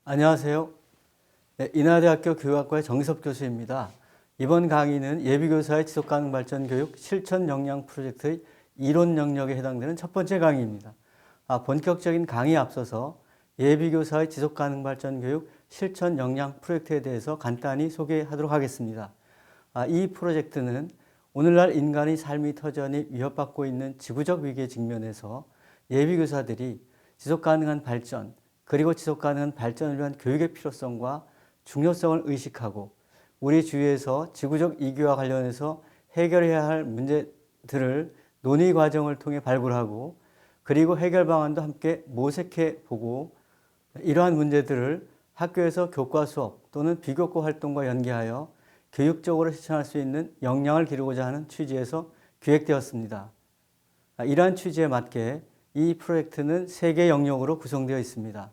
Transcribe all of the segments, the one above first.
안녕하세요. 네, 인하대학교 교육학과의 정기섭 교수입니다. 이번 강의는 예비교사의 지속가능 발전 교육 실천 역량 프로젝트의 이론 영역에 해당되는 첫 번째 강의입니다. 본격적인 강의에 앞서서 예비교사의 지속가능 발전 교육 실천 역량 프로젝트에 대해서 간단히 소개하도록 하겠습니다. 이 프로젝트는 오늘날 인간의 삶이 터전히 위협받고 있는 지구적 위기에 직면해서 예비교사들이 지속가능한 발전, 그리고 지속가능한 발전을 위한 교육의 필요성과 중요성을 의식하고 우리 주위에서 지구적 위기와 관련해서 해결해야 할 문제들을 논의 과정을 통해 발굴하고 그리고 해결 방안도 함께 모색해 보고 이러한 문제들을 학교에서 교과 수업 또는 비교과 활동과 연계하여 교육적으로 실천할 수 있는 역량을 기르고자 하는 취지에서 기획되었습니다. 이러한 취지에 맞게 이 프로젝트는 3개 영역으로 구성되어 있습니다.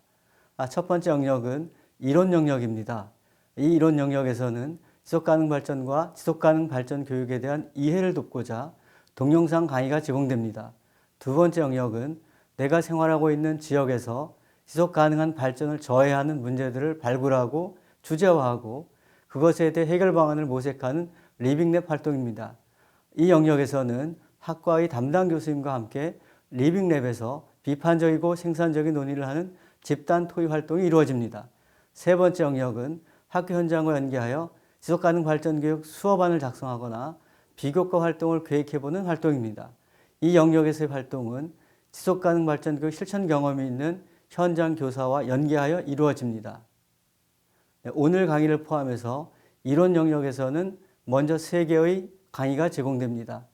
첫 번째 영역은 이론 영역입니다. 이 이론 영역에서는 지속가능 발전과 지속가능 발전 교육에 대한 이해를 돕고자 동영상 강의가 제공됩니다. 두 번째 영역은 내가 생활하고 있는 지역에서 지속가능한 발전을 저해하는 문제들을 발굴하고 주제화하고 그것에 대해 해결 방안을 모색하는 리빙랩 활동입니다. 이 영역에서는 학과의 담당 교수님과 함께 리빙랩에서 비판적이고 생산적인 논의를 하는 집단 토의 활동이 이루어집니다. 세 번째 영역은 학교 현장과 연계하여 지속가능 발전 교육 수업안을 작성하거나 비교과 활동을 계획해보는 활동입니다. 이 영역에서의 활동은 지속가능 발전 교육 실천 경험이 있는 현장 교사와 연계하여 이루어집니다. 오늘 강의를 포함해서 이론 영역에서는 먼저 3개의 강의가 제공됩니다.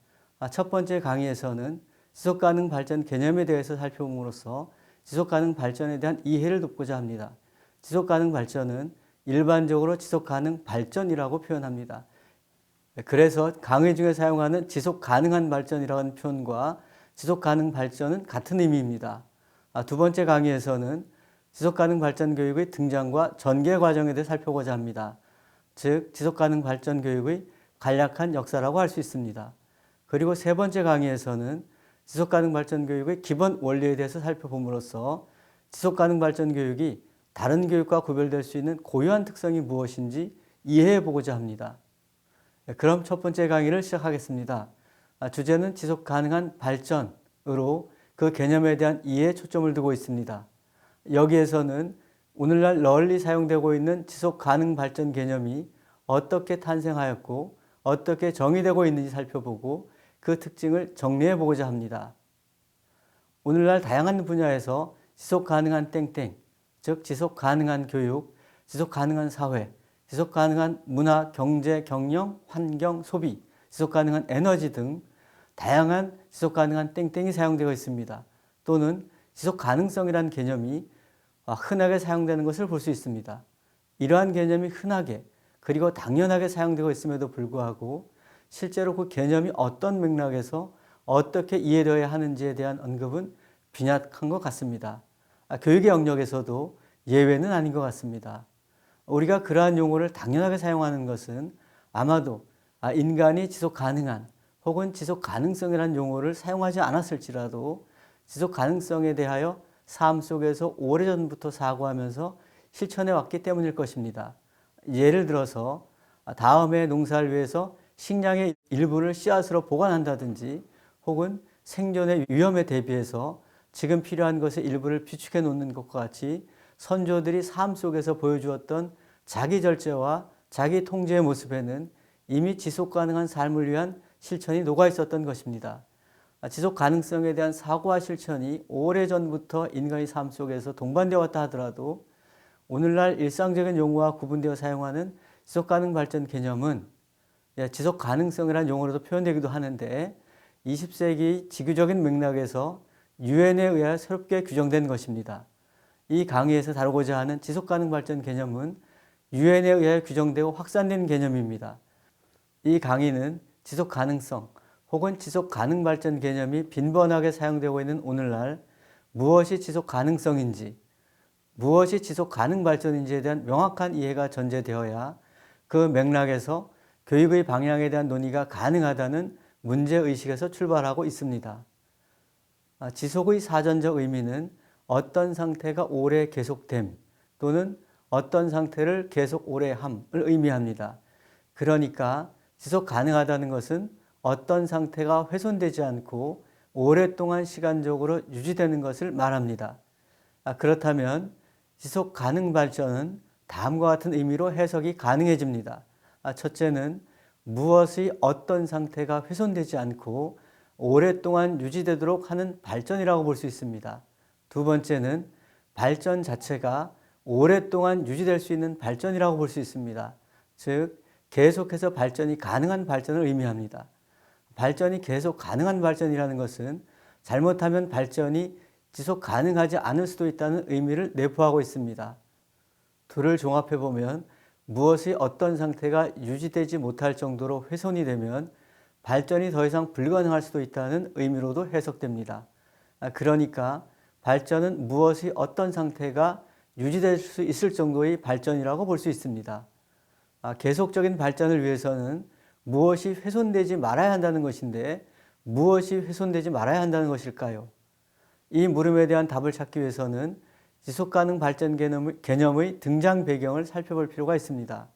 첫 번째 강의에서는 지속가능 발전 개념에 대해서 살펴봄으로써 지속가능 발전에 대한 이해를 돕고자 합니다. 지속가능 발전은 일반적으로 지속가능 발전이라고 표현합니다. 그래서 강의 중에 사용하는 지속가능한 발전이라는 표현과 지속가능 발전은 같은 의미입니다. 두 번째 강의에서는 지속가능 발전 교육의 등장과 전개 과정에 대해 살펴보고자 합니다. 즉, 지속가능 발전 교육의 간략한 역사라고 할 수 있습니다. 그리고 세 번째 강의에서는 지속가능 발전 교육의 기본 원리에 대해서 살펴봄으로써 지속가능 발전 교육이 다른 교육과 구별될 수 있는 고유한 특성이 무엇인지 이해해 보고자 합니다. 그럼 첫 번째 강의를 시작하겠습니다. 주제는 지속가능한 발전으로 그 개념에 대한 이해에 초점을 두고 있습니다. 여기에서는 오늘날 널리 사용되고 있는 지속가능 발전 개념이 어떻게 탄생하였고 어떻게 정의되고 있는지 살펴보고 그 특징을 정리해 보고자 합니다. 오늘날 다양한 분야에서 지속가능한 땡땡, 즉 지속가능한 교육, 지속가능한 사회, 지속가능한 문화, 경제, 경영, 환경, 소비, 지속가능한 에너지 등 다양한 지속가능한 땡땡이 사용되어 있습니다. 또는 지속가능성이라는 개념이 흔하게 사용되는 것을 볼 수 있습니다. 이러한 개념이 흔하게 그리고 당연하게 사용되고 있음에도 불구하고 실제로 그 개념이 어떤 맥락에서 어떻게 이해되어야 하는지에 대한 언급은 빈약한 것 같습니다. 교육의 영역에서도 예외는 아닌 것 같습니다. 우리가 그러한 용어를 당연하게 사용하는 것은 아마도 인간이 지속가능한 혹은 지속가능성이라는 용어를 사용하지 않았을지라도 지속가능성에 대하여 삶 속에서 오래전부터 사고하면서 실천해 왔기 때문일 것입니다. 예를 들어서 다음해 농사를 위해서 식량의 일부를 씨앗으로 보관한다든지 혹은 생존의 위험에 대비해서 지금 필요한 것의 일부를 비축해 놓는 것과 같이 선조들이 삶 속에서 보여주었던 자기 절제와 자기 통제의 모습에는 이미 지속 가능한 삶을 위한 실천이 녹아 있었던 것입니다. 지속 가능성에 대한 사고와 실천이 오래전부터 인간의 삶 속에서 동반되어 왔다 하더라도 오늘날 일상적인 용어와 구분되어 사용하는 지속 가능 발전 개념은 지속 가능성이라는 용어로도 표현되기도 하는데 20세기 지구적인 맥락에서 유엔에 의해 새롭게 규정된 것입니다. 이 강의에서 다루고자 하는 지속 가능 발전 개념은 유엔에 의해 규정되고 확산된 개념입니다. 이 강의는 지속 가능성 혹은 지속 가능 발전 개념이 빈번하게 사용되고 있는 오늘날 무엇이 지속 가능성인지, 무엇이 지속 가능 발전인지에 대한 명확한 이해가 전제되어야 그 맥락에서 교육의 방향에 대한 논의가 가능하다는 문제의식에서 출발하고 있습니다. 지속의 사전적 의미는 어떤 상태가 오래 계속됨 또는 어떤 상태를 계속 오래 함을 의미합니다. 그러니까 지속 가능하다는 것은 어떤 상태가 훼손되지 않고 오랫동안 시간적으로 유지되는 것을 말합니다. 그렇다면 지속 가능 발전은 다음과 같은 의미로 해석이 가능해집니다. 첫째는 무엇의 어떤 상태가 훼손되지 않고 오랫동안 유지되도록 하는 발전이라고 볼 수 있습니다. 두 번째는 발전 자체가 오랫동안 유지될 수 있는 발전이라고 볼 수 있습니다. 즉, 계속해서 발전이 가능한 발전을 의미합니다. 발전이 계속 가능한 발전이라는 것은 잘못하면 발전이 지속 가능하지 않을 수도 있다는 의미를 내포하고 있습니다. 둘을 종합해보면 무엇이 어떤 상태가 유지되지 못할 정도로 훼손이 되면 발전이 더 이상 불가능할 수도 있다는 의미로도 해석됩니다. 그러니까 발전은 무엇이 어떤 상태가 유지될 수 있을 정도의 발전이라고 볼 수 있습니다. 계속적인 발전을 위해서는 무엇이 훼손되지 말아야 한다는 것인데 무엇이 훼손되지 말아야 한다는 것일까요? 이 물음에 대한 답을 찾기 위해서는 지속가능 발전 개념의 등장 배경을 살펴볼 필요가 있습니다.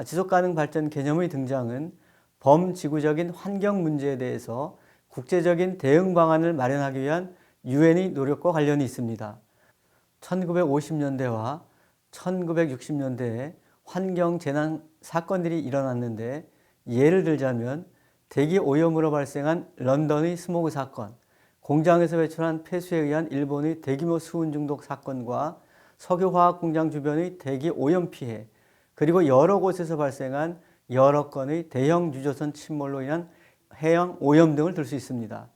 지속가능 발전 개념의 등장은 범지구적인 환경 문제에 대해서 국제적인 대응 방안을 마련하기 위한 유엔의 노력과 관련이 있습니다. 1950년대와 1960년대에 환경 재난 사건들이 일어났는데 예를 들자면 대기 오염으로 발생한 런던의 스모그 사건, 공장에서 배출한 폐수에 의한 일본의 대규모 수은 중독 사건과 석유화학 공장 주변의 대기 오염 피해, 그리고 여러 곳에서 발생한 여러 건의 대형 유조선 침몰로 인한 해양 오염 등을 들 수 있습니다.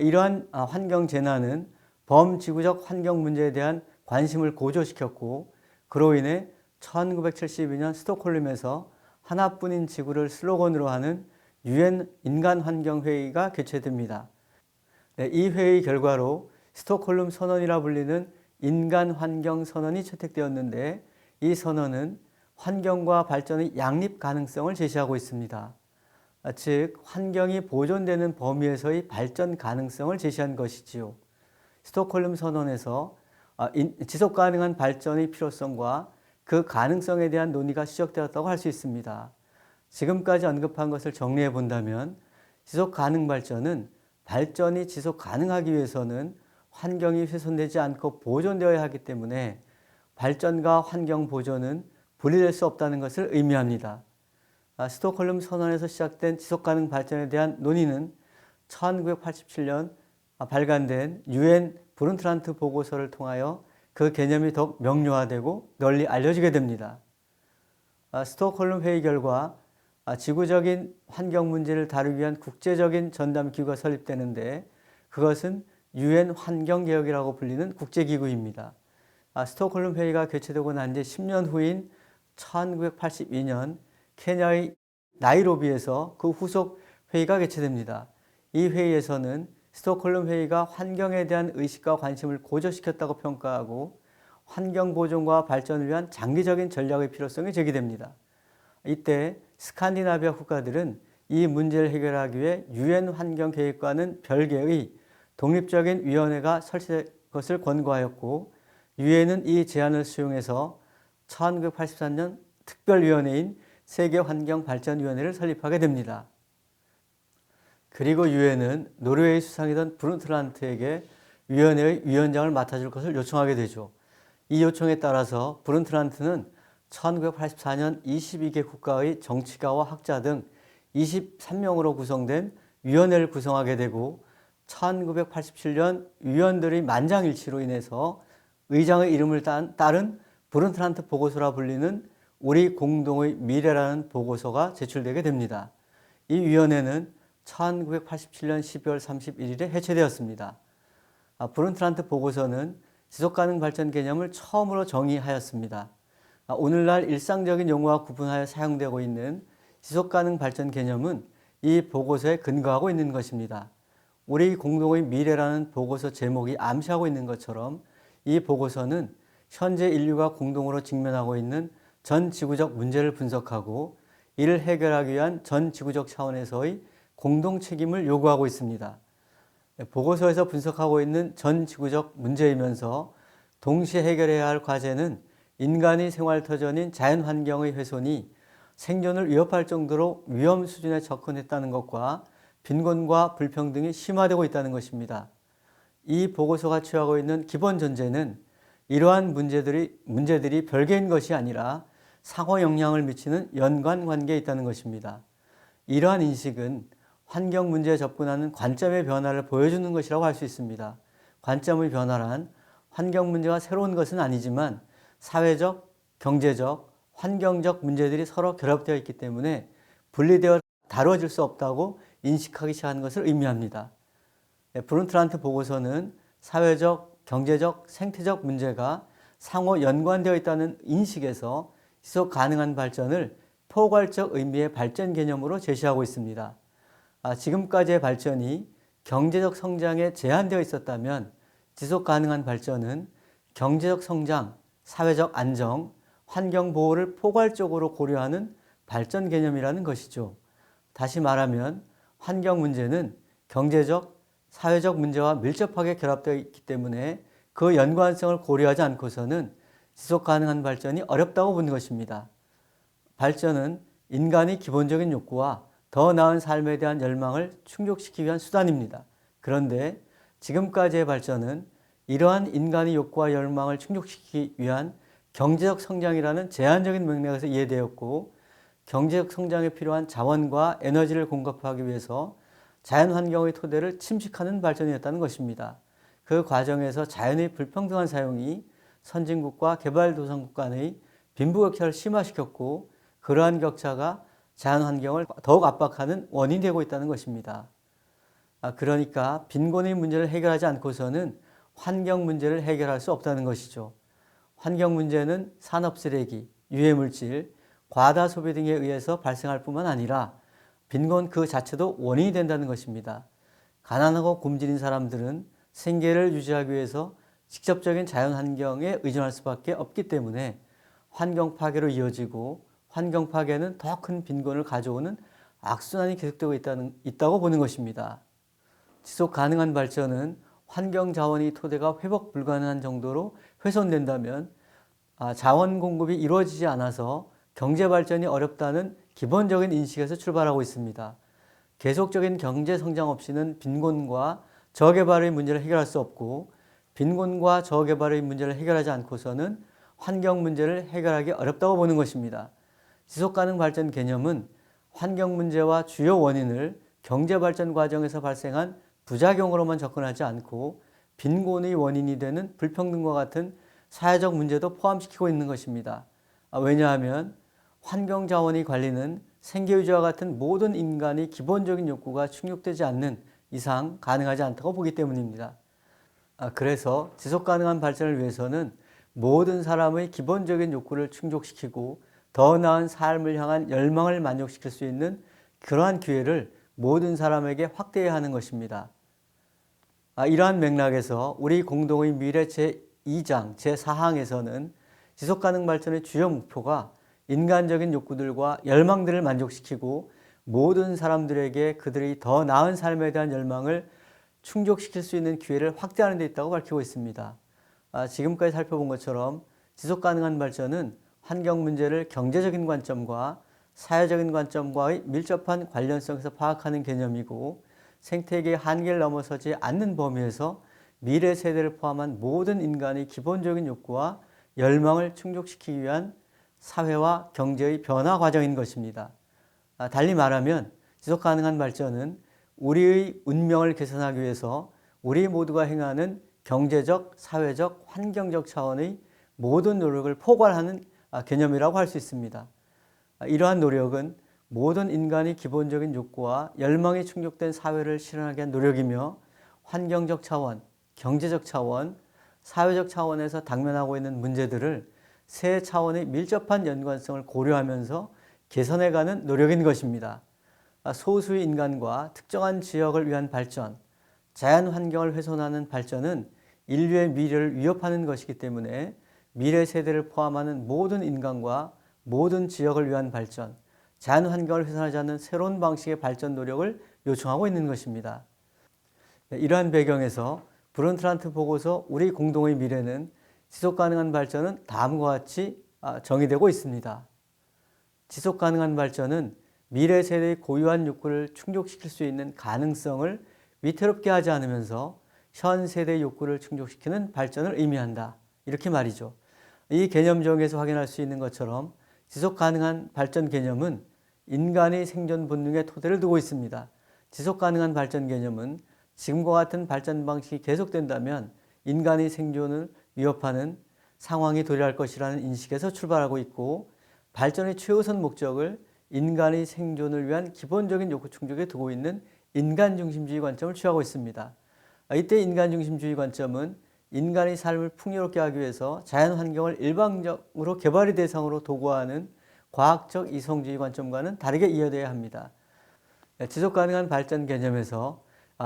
이러한 환경 재난은 범지구적 환경 문제에 대한 관심을 고조시켰고 그로 인해 1972년 스톡홀름에서 하나뿐인 지구를 슬로건으로 하는 유엔 인간환경회의가 개최됩니다. 이 회의 결과로 스톡홀름 선언이라 불리는 인간환경선언이 채택되었는데 이 선언은 환경과 발전의 양립 가능성을 제시하고 있습니다. 즉 환경이 보존되는 범위에서의 발전 가능성을 제시한 것이지요. 스톡홀름 선언에서 지속 가능한 발전의 필요성과 그 가능성에 대한 논의가 시작되었다고 할 수 있습니다. 지금까지 언급한 것을 정리해 본다면 지속 가능 발전은 발전이 지속 가능하기 위해서는 환경이 훼손되지 않고 보존되어야 하기 때문에 발전과 환경 보존은 분리될 수 없다는 것을 의미합니다. 스톡홀름 선언에서 시작된 지속가능 발전에 대한 논의는 1987년 발간된 유엔 브룬트란트 보고서를 통하여 그 개념이 더욱 명료화되고 널리 알려지게 됩니다. 스톡홀름 회의 결과 지구적인 환경 문제를 다루기 위한 국제적인 전담기구가 설립되는데 그것은 유엔 환경개혁이라고 불리는 국제기구입니다. 스톡홀름 회의가 개최되고 난 지 10년 후인 1982년 케냐의 나이로비에서 그 후속 회의가 개최됩니다. 이 회의에서는 스톡홀름 회의가 환경에 대한 의식과 관심을 고조시켰다고 평가하고 환경 보존과 발전을 위한 장기적인 전략의 필요성이 제기됩니다. 이때 스칸디나비아 국가들은 이 문제를 해결하기 위해 유엔 환경 계획과는 별개의 독립적인 위원회가 설치될 것을 권고하였고 유엔은 이 제안을 수용해서 1983년 특별위원회인 세계환경발전위원회를 설립하게 됩니다. 그리고 유엔은 노르웨이 수상이던 브룬트란트에게 위원회의 위원장을 맡아줄 것을 요청하게 되죠. 이 요청에 따라서 브룬트란트는 1984년 22개 국가의 정치가와 학자 등 23명으로 구성된 위원회를 구성하게 되고 1987년 위원들의 만장일치로 인해서 의장의 이름을 따른 브룬트란트 보고서라 불리는 우리 공동의 미래라는 보고서가 제출되게 됩니다. 이 위원회는 1987년 12월 31일에 해체되었습니다. 브룬트란트 보고서는 지속가능 발전 개념을 처음으로 정의하였습니다. 오늘날 일상적인 용어와 구분하여 사용되고 있는 지속가능 발전 개념은 이 보고서에 근거하고 있는 것입니다. 우리 공동의 미래라는 보고서 제목이 암시하고 있는 것처럼 이 보고서는 현재 인류가 공동으로 직면하고 있는 전 지구적 문제를 분석하고 이를 해결하기 위한 전 지구적 차원에서의 공동 책임을 요구하고 있습니다. 보고서에서 분석하고 있는 전 지구적 문제이면서 동시에 해결해야 할 과제는 인간의 생활터전인 자연환경의 훼손이 생존을 위협할 정도로 위험 수준에 접근했다는 것과 빈곤과 불평등이 심화되고 있다는 것입니다. 이 보고서가 취하고 있는 기본 전제는 이러한 문제들이 별개인 것이 아니라 상호 영향을 미치는 연관 관계에 있다는 것입니다. 이러한 인식은 환경 문제에 접근하는 관점의 변화를 보여주는 것이라고 할 수 있습니다. 관점의 변화란 환경 문제가 새로운 것은 아니지만 사회적, 경제적, 환경적 문제들이 서로 결합되어 있기 때문에 분리되어 다뤄질 수 없다고 인식하기 시작한 것을 의미합니다. 브룬틀란트 보고서는 사회적, 경제적, 생태적 문제가 상호 연관되어 있다는 인식에서 지속 가능한 발전을 포괄적 의미의 발전 개념으로 제시하고 있습니다. 지금까지의 발전이 경제적 성장에 제한되어 있었다면 지속 가능한 발전은 경제적 성장, 사회적 안정, 환경 보호를 포괄적으로 고려하는 발전 개념이라는 것이죠. 다시 말하면 환경 문제는 경제적, 사회적 문제와 밀접하게 결합되어 있기 때문에 그 연관성을 고려하지 않고서는 지속 가능한 발전이 어렵다고 보는 것입니다. 발전은 인간의 기본적인 욕구와 더 나은 삶에 대한 열망을 충족시키기 위한 수단입니다. 그런데 지금까지의 발전은 이러한 인간의 욕구와 열망을 충족시키기 위한 경제적 성장이라는 제한적인 맥락에서 이해되었고, 경제적 성장에 필요한 자원과 에너지를 공급하기 위해서 자연환경의 토대를 침식하는 발전이었다는 것입니다. 그 과정에서 자연의 불평등한 사용이 선진국과 개발도상국 간의 빈부격차를 심화시켰고, 그러한 격차가 자연환경을 더욱 압박하는 원인이 되고 있다는 것입니다. 그러니까 빈곤의 문제를 해결하지 않고서는 환경 문제를 해결할 수 없다는 것이죠. 환경 문제는 산업 쓰레기, 유해물질, 과다 소비 등에 의해서 발생할 뿐만 아니라 빈곤 그 자체도 원인이 된다는 것입니다. 가난하고 굶주린 사람들은 생계를 유지하기 위해서 직접적인 자연환경에 의존할 수밖에 없기 때문에 환경 파괴로 이어지고, 환경 파괴는 더 큰 빈곤을 가져오는 악순환이 계속되고 있다고 보는 것입니다. 지속 가능한 발전은 환경 자원의 토대가 회복 불가능한 정도로 훼손된다면 자원 공급이 이루어지지 않아서 경제 발전이 어렵다는 기본적인 인식에서 출발하고 있습니다. 계속적인 경제 성장 없이는 빈곤과 저개발의 문제를 해결할 수 없고, 빈곤과 저개발의 문제를 해결하지 않고서는 환경 문제를 해결하기 어렵다고 보는 것입니다. 지속가능 발전 개념은 환경 문제와 주요 원인을 경제 발전 과정에서 발생한 부작용으로만 접근하지 않고 빈곤의 원인이 되는 불평등과 같은 사회적 문제도 포함시키고 있는 것입니다. 왜냐하면 환경 자원의 관리는 생계유지와 같은 모든 인간의 기본적인 욕구가 충족되지 않는 이상 가능하지 않다고 보기 때문입니다. 그래서 지속 가능한 발전을 위해서는 모든 사람의 기본적인 욕구를 충족시키고 더 나은 삶을 향한 열망을 만족시킬 수 있는 그러한 기회를 모든 사람에게 확대해야 하는 것입니다. 이러한 맥락에서 우리 공동의 미래 제2장 제4항에서는 지속가능 발전의 주요 목표가 인간적인 욕구들과 열망들을 만족시키고 모든 사람들에게 그들이 더 나은 삶에 대한 열망을 충족시킬 수 있는 기회를 확대하는 데 있다고 밝히고 있습니다. 지금까지 살펴본 것처럼 지속가능한 발전은 환경 문제를 경제적인 관점과 사회적인 관점과의 밀접한 관련성에서 파악하는 개념이고, 생태계의 한계를 넘어서지 않는 범위에서 미래 세대를 포함한 모든 인간의 기본적인 욕구와 열망을 충족시키기 위한 사회와 경제의 변화 과정인 것입니다. 달리 말하면 지속가능한 발전은 우리의 운명을 개선하기 위해서 우리 모두가 행하는 경제적, 사회적, 환경적 차원의 모든 노력을 포괄하는 개념이라고 할 수 있습니다. 이러한 노력은 모든 인간의 기본적인 욕구와 열망이 충족된 사회를 실현하기 위한 노력이며, 환경적 차원, 경제적 차원, 사회적 차원에서 당면하고 있는 문제들을 세 차원의 밀접한 연관성을 고려하면서 개선해가는 노력인 것입니다. 소수의 인간과 특정한 지역을 위한 발전, 자연 환경을 훼손하는 발전은 인류의 미래를 위협하는 것이기 때문에 미래 세대를 포함하는 모든 인간과 모든 지역을 위한 발전, 자연 환경을 훼손하지 않는 새로운 방식의 발전 노력을 요청하고 있는 것입니다. 이러한 배경에서 브론트란트 보고서 우리 공동의 미래는 지속 가능한 발전은 다음과 같이 정의되고 있습니다. 지속 가능한 발전은 미래 세대의 고유한 욕구를 충족시킬 수 있는 가능성을 위태롭게 하지 않으면서 현 세대의 욕구를 충족시키는 발전을 의미한다. 이렇게 말이죠. 이 개념 정의에서 확인할 수 있는 것처럼 지속 가능한 발전 개념은 인간의 생존 본능에 토대를 두고 있습니다. 지속 가능한 발전 개념은 지금과 같은 발전 방식이 계속된다면 인간의 생존을 위협하는 상황이 도래할 것이라는 인식에서 출발하고 있고, 발전의 최우선 목적을 인간의 생존을 위한 기본적인 욕구 충족에 두고 있는 인간 중심주의 관점을 취하고 있습니다. 이때 인간 중심주의 관점은 인간의 삶을 풍요롭게 하기 위해서 자연 환경을 일방적으로 개발의 대상으로 도구화하는 과학적 이성주의 관점과는 다르게 이해되어야 합니다. 지속 가능한 발전 개념에서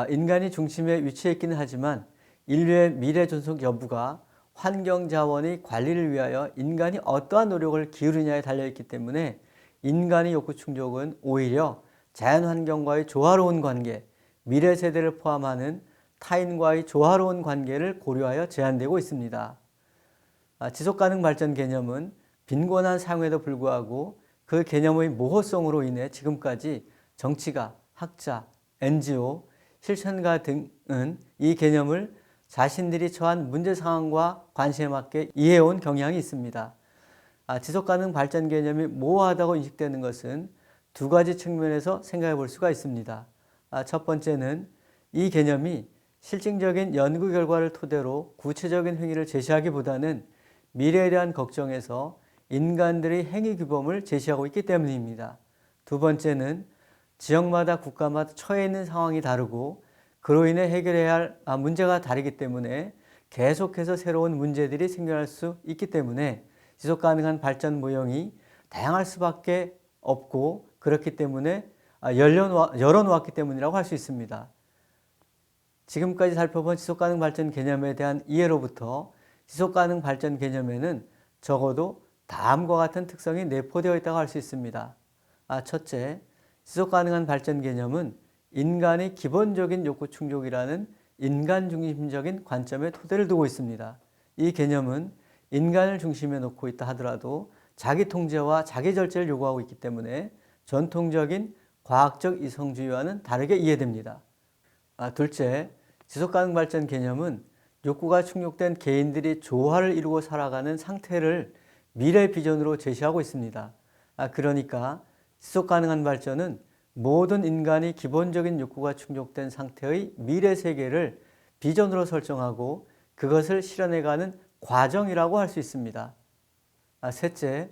인간이 중심에 위치해 있기는 하지만 인류의 미래 존속 여부가 환경 자원의 관리를 위하여 인간이 어떠한 노력을 기울이냐에 달려있기 때문에 인간의 욕구 충족은 오히려 자연 환경과의 조화로운 관계, 미래 세대를 포함하는 타인과의 조화로운 관계를 고려하여 제한되고 있습니다. 지속 가능 발전 개념은 빈곤한 사용에도 불구하고 그 개념의 모호성으로 인해 지금까지 정치가, 학자, NGO, 실천가 등은 이 개념을 자신들이 처한 문제 상황과 관심에 맞게 이해해온 경향이 있습니다. 지속가능 발전 개념이 모호하다고 인식되는 것은 두 가지 측면에서 생각해 볼 수가 있습니다. 첫 번째는 이 개념이 실증적인 연구 결과를 토대로 구체적인 행위를 제시하기보다는 미래에 대한 걱정에서 인간들의 행위 규범을 제시하고 있기 때문입니다. 두 번째는 지역마다 국가마다 처해 있는 상황이 다르고 그로 인해 해결해야 할 문제가 다르기 때문에 계속해서 새로운 문제들이 생겨날 수 있기 때문에 지속 가능한 발전 모형이 다양할 수밖에 없고, 그렇기 때문에 열어놓았기 때문이라고 할 수 있습니다. 지금까지 살펴본 지속 가능 발전 개념에 대한 이해로부터 지속 가능 발전 개념에는 적어도 다음과 같은 특성이 내포되어 있다고 할 수 있습니다. 첫째, 지속 가능한 발전 개념은 인간의 기본적인 욕구 충족이라는 인간 중심적인 관점에 토대를 두고 있습니다. 이 개념은 인간을 중심에 놓고 있다 하더라도 자기 통제와 자기 절제를 요구하고 있기 때문에 전통적인 과학적 이성주의와는 다르게 이해됩니다. 둘째, 지속가능 발전 개념은 욕구가 충족된 개인들이 조화를 이루고 살아가는 상태를 미래 비전으로 제시하고 있습니다. 그러니까 지속가능한 발전은 모든 인간이 기본적인 욕구가 충족된 상태의 미래 세계를 비전으로 설정하고 그것을 실현해가는 과정이라고 할 수 있습니다. 셋째,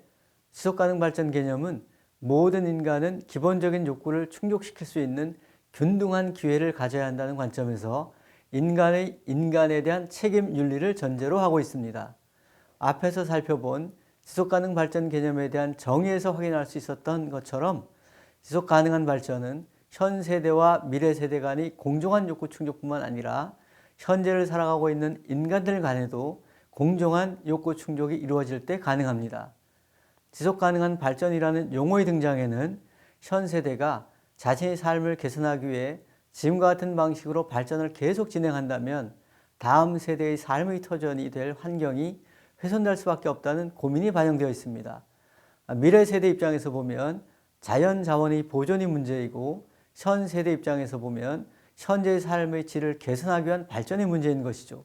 지속가능 발전 개념은 모든 인간은 기본적인 욕구를 충족시킬 수 있는 균등한 기회를 가져야 한다는 관점에서 인간에 대한 책임 윤리를 전제로 하고 있습니다. 앞에서 살펴본 지속가능 발전 개념에 대한 정의에서 확인할 수 있었던 것처럼 지속 가능한 발전은 현 세대와 미래 세대 간의 공정한 욕구 충족뿐만 아니라 현재를 살아가고 있는 인간들 간에도 공정한 욕구 충족이 이루어질 때 가능합니다. 지속 가능한 발전이라는 용어의 등장에는 현 세대가 자신의 삶을 개선하기 위해 지금과 같은 방식으로 발전을 계속 진행한다면 다음 세대의 삶의 터전이 될 환경이 훼손될 수밖에 없다는 고민이 반영되어 있습니다. 미래 세대 입장에서 보면 자연 자원의 보존이 문제이고, 현 세대 입장에서 보면 현재의 삶의 질을 개선하기 위한 발전이 문제인 것이죠.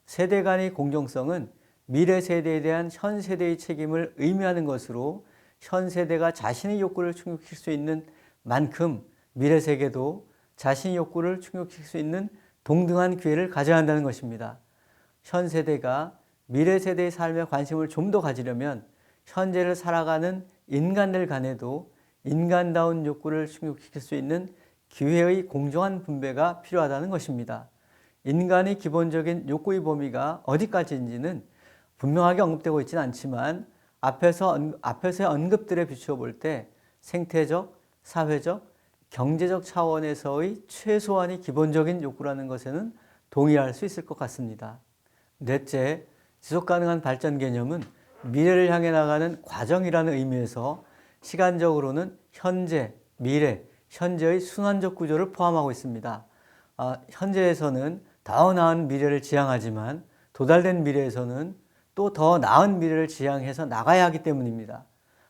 세대 간의 공정성은 미래 세대에 대한 현 세대의 책임을 의미하는 것으로, 현 세대가 자신의 욕구를 충족시킬 수 있는 만큼 미래 세대도 자신의 욕구를 충족시킬 수 있는 동등한 기회를 가져야 한다는 것입니다. 현 세대가 미래 세대의 삶에 관심을 좀 더 가지려면 현재를 살아가는 인간들 간에도 인간다운 욕구를 충족시킬 수 있는 기회의 공정한 분배가 필요하다는 것입니다. 인간의 기본적인 욕구의 범위가 어디까지인지는 분명하게 언급되고 있지는 않지만 앞에서의 언급들에 비추어 볼 때 생태적, 사회적, 경제적 차원에서의 최소한이 기본적인 욕구라는 것에는 동의할 수 있을 것 같습니다. 넷째, 지속가능한 발전 개념은 미래를 향해 나가는 과정이라는 의미에서 시간적으로는 현재, 미래, 현재의 순환적 구조를 포함하고 있습니다. 현재에서는 더 나은 미래를 지향하지만 도달된 미래에서는 또 더 나은 미래를 지향해서 나가야 하기 때문입니다.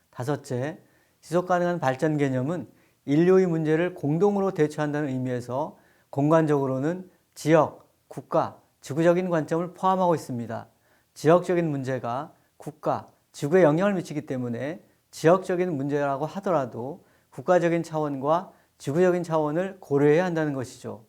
다섯째, 지속가능한 발전 개념은 인류의 문제를 공동으로 대처한다는 의미에서 공간적으로는 지역, 국가, 지구적인 관점을 포함하고 있습니다. 지역적인 문제가 국가, 지구에 영향을 미치기 때문에 지역적인 문제라고 하더라도 국가적인 차원과 지구적인 차원을 고려해야 한다는 것이죠.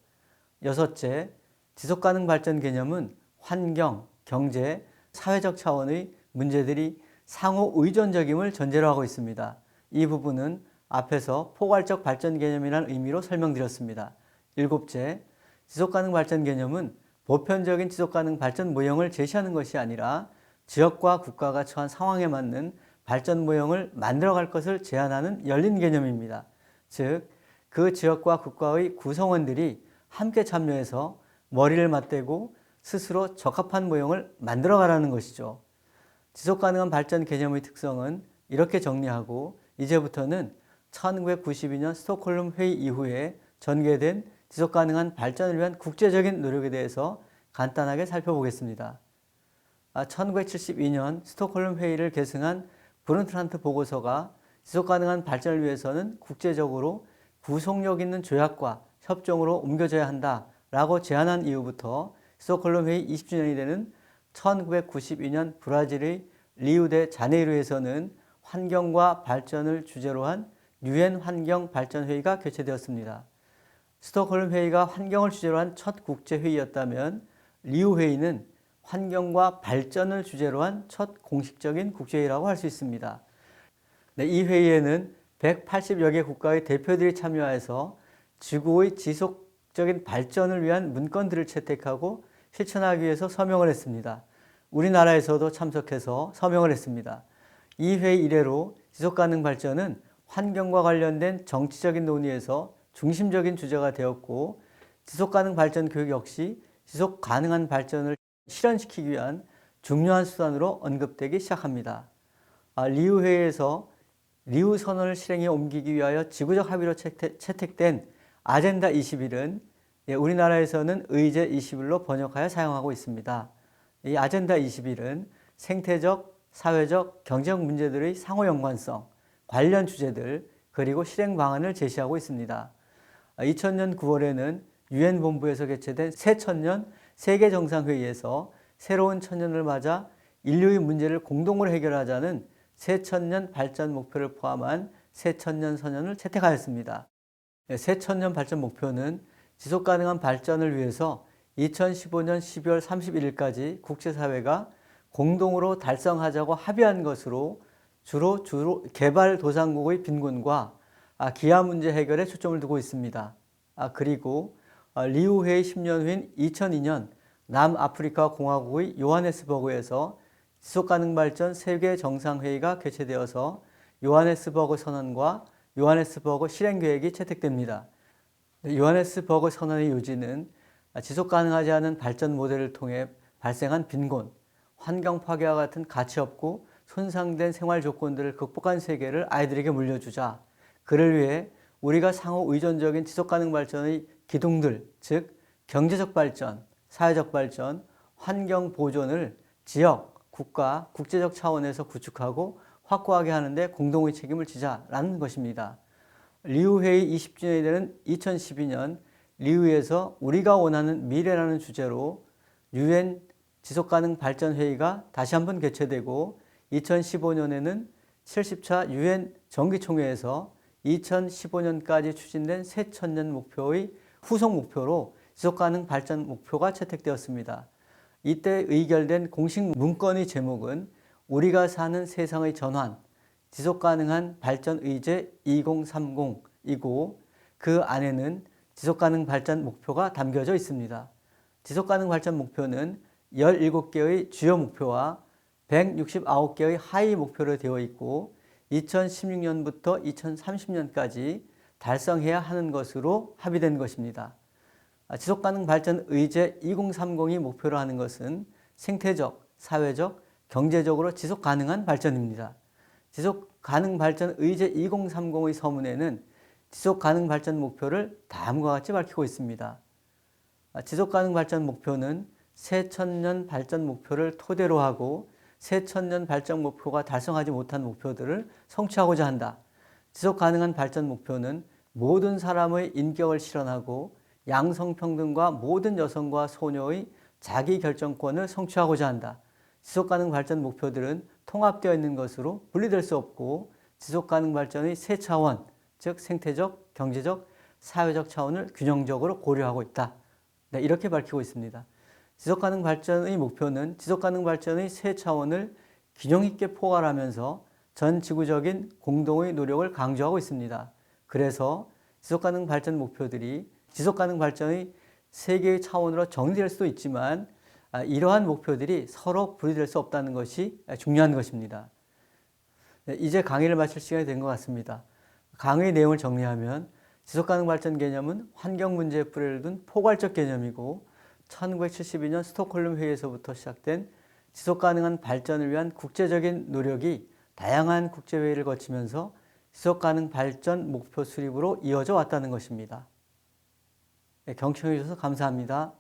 여섯째, 지속가능 발전 개념은 환경, 경제, 사회적 차원의 문제들이 상호 의존적임을 전제로 하고 있습니다. 이 부분은 앞에서 포괄적 발전 개념이라는 의미로 설명드렸습니다. 일곱째, 지속가능 발전 개념은 보편적인 지속가능 발전 모형을 제시하는 것이 아니라 지역과 국가가 처한 상황에 맞는 발전 모형을 만들어갈 것을 제안하는 열린 개념입니다. 즉, 그 지역과 국가의 구성원들이 함께 참여해서 머리를 맞대고 스스로 적합한 모형을 만들어가라는 것이죠. 지속가능한 발전 개념의 특성은 이렇게 정리하고 이제부터는 1992년 스톡홀름 회의 이후에 전개된 지속가능한 발전을 위한 국제적인 노력에 대해서 간단하게 살펴보겠습니다. 1972년 스톡홀름 회의를 계승한 브룬트란트 보고서가 지속가능한 발전을 위해서는 국제적으로 구속력 있는 조약과 협정으로 옮겨져야 한다라고 제안한 이후부터 스톡홀름 회의 20주년이 되는 1992년 브라질의 리우데 자네이루에서는 환경과 발전을 주제로 한 유엔 환경 발전 회의가 개최되었습니다. 스톡홀름 회의가 환경을 주제로 한 첫 국제 회의였다면 리우 회의는 환경과 발전을 주제로 한 첫 공식적인 국제회의라고 할 수 있습니다. 이 회의에는 180여 개 국가의 대표들이 참여해서 지구의 지속적인 발전을 위한 문건들을 채택하고 실천하기 위해서 서명을 했습니다. 우리나라에서도 참석해서 서명을 했습니다. 이 회의 이래로 지속가능 발전은 환경과 관련된 정치적인 논의에서 중심적인 주제가 되었고 지속가능 발전 교육 역시 지속가능한 발전을 실현시키기 위한 중요한 수단으로 언급되기 시작합니다. 리우 회의에서 리우 선언을 실행에 옮기기 위하여 지구적 합의로 채택된 아젠다 21은 우리나라에서는 의제 21로 번역하여 사용하고 있습니다. 이 아젠다 21은 생태적, 사회적, 경제적 문제들의 상호 연관성, 관련 주제들, 그리고 실행 방안을 제시하고 있습니다. 2000년 9월에는 유엔 본부에서 개최된 새천년 세계정상회의에서 새로운 천년을 맞아 인류의 문제를 공동으로 해결하자는 새천년 발전 목표를 포함한 새천년 선언을 채택하였습니다. 새천년 발전 목표는 지속가능한 발전을 위해서 2015년 12월 31일까지 국제사회가 공동으로 달성하자고 합의한 것으로 주로 개발도상국의 빈곤과 기아 문제 해결에 초점을 두고 있습니다. 그리고 리우 회의 10년 후인 2002년 남아프리카 공화국의 요하네스버그에서 지속가능 발전 세계 정상회의가 개최되어서 요하네스버그 선언과 요하네스버그 실행계획이 채택됩니다. 요하네스버그 선언의 요지는 지속가능하지 않은 발전 모델을 통해 발생한 빈곤, 환경 파괴와 같은 가치 없고 손상된 생활 조건들을 극복한 세계를 아이들에게 물려주자. 그를 위해 우리가 상호 의존적인 지속가능 발전의 기둥들, 즉 경제적 발전, 사회적 발전, 환경 보존을 지역, 국가, 국제적 차원에서 구축하고 확고하게 하는데 공동의 책임을 지자라는 것입니다. 리우 회의 20주년이 되는 2012년 리우에서 우리가 원하는 미래라는 주제로 유엔 지속가능 발전 회의가 다시 한번 개최되고 2015년에는 70차 유엔 정기총회에서 2015년까지 추진된 새천년 목표의 후속 목표로 지속가능 발전 목표가 채택되었습니다. 이때 의결된 공식 문건의 제목은 우리가 사는 세상의 전환, 지속가능한 발전 의제 2030이고 그 안에는 지속가능 발전 목표가 담겨져 있습니다. 지속가능 발전 목표는 17개의 주요 목표와 169개의 하위 목표로 되어 있고 2016년부터 2030년까지 달성해야 하는 것으로 합의된 것입니다. 지속가능 발전 의제 2030이 목표로 하는 것은 생태적, 사회적, 경제적으로 지속 가능한 발전입니다. 지속 가능 발전 의제 2030의 서문에는 지속 가능 발전 목표를 다음과 같이 밝히고 있습니다. 지속 가능 발전 목표는 새천년 발전 목표를 토대로 하고 새천년 발전 목표가 달성하지 못한 목표들을 성취하고자 한다. 지속 가능한 발전 목표는 모든 사람의 인격을 실현하고 양성평등과 모든 여성과 소녀의 자기결정권을 성취하고자 한다. 지속가능 발전 목표들은 통합되어 있는 것으로 분리될 수 없고 지속가능 발전의 세 차원, 즉 생태적, 경제적, 사회적 차원을 균형적으로 고려하고 있다. 네, 이렇게 밝히고 있습니다. 지속가능 발전의 목표는 지속가능 발전의 세 차원을 균형 있게 포괄하면서 전 지구적인 공동의 노력을 강조하고 있습니다. 그래서 지속가능 발전 목표들이 지속가능 발전의 세 개의 차원으로 정리될 수도 있지만 이러한 목표들이 서로 분리될 수 없다는 것이 중요한 것입니다. 네, 이제 강의를 마칠 시간이 된 것 같습니다. 강의 내용을 정리하면 지속가능 발전 개념은 환경 문제에 뿌리를 둔 포괄적 개념이고 1972년 스톡홀름 회의에서부터 시작된 지속가능한 발전을 위한 국제적인 노력이 다양한 국제회의를 거치면서 지속가능 발전 목표 수립으로 이어져 왔다는 것입니다. 네, 경청해 주셔서 감사합니다.